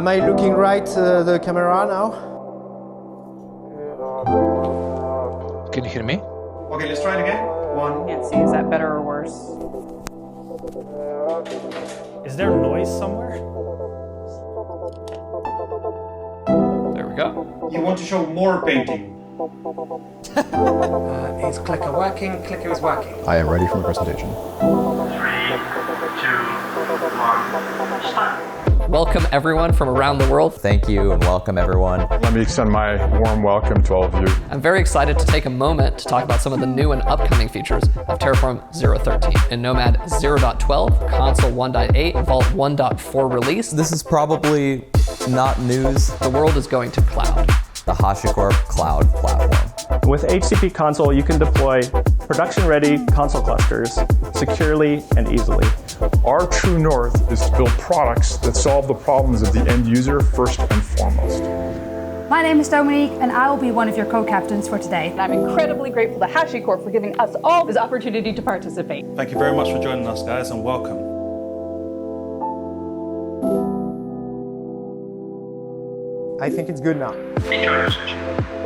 Am I looking right the camera now? Can you hear me? Okay, let's try it again. One. Can't see, is that better or worse? Is there noise somewhere? There we go. You want to show more painting? Is clicker working? Clicker is working. I am ready for my presentation. 3, 2, 1, start. Welcome everyone from around the world. Thank you and welcome everyone. Let me extend my warm welcome to all of you. I'm very excited to take a moment to talk about some of the new and upcoming features of Terraform 0.13 in Nomad 0.12, Console 1.8, Vault 1.4 release. This is probably not news. The world is going to cloud. The HashiCorp cloud platform. With HCP Console, you can deploy production-ready console clusters securely and easily. Our true north is to build products that solve the problems of the end user first and foremost. My name is Dominique, and I will be one of your co-captains for today. I'm incredibly grateful to HashiCorp for giving us all this opportunity to participate. Thank you very much for joining us, guys, and welcome. I think it's good now. Enjoy your session.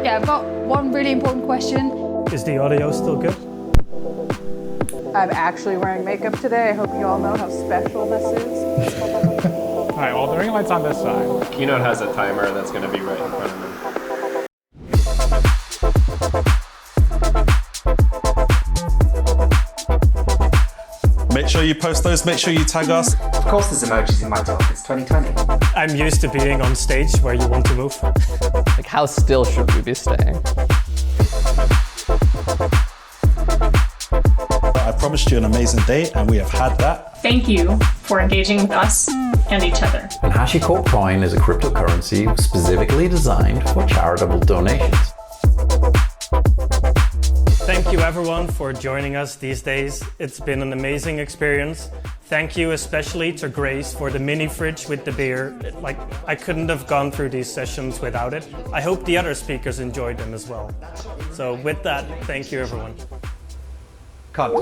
Yeah, I've got one really important question. Is the audio still good? I'm actually wearing makeup today. I hope you all know how special this is. All right, well, the ring light's on this side. Keynote has a timer that's going to be right in front of me. Make sure you post those, make sure you tag us. Of course there's emojis in my talk, it's 2020. I'm used to being on stage where you want to move. Like, how still should we be staying? I promised you an amazing day, and we have had that. Thank you for engaging with us and each other. And HashiCorp Coin is a cryptocurrency specifically designed for charitable donations. Thank you everyone for joining us these days. It's been an amazing experience. Thank you especially to Grace for the mini fridge with the beer. I couldn't have gone through these sessions without it. I hope the other speakers enjoyed them as well. So with that, thank you everyone. Cut.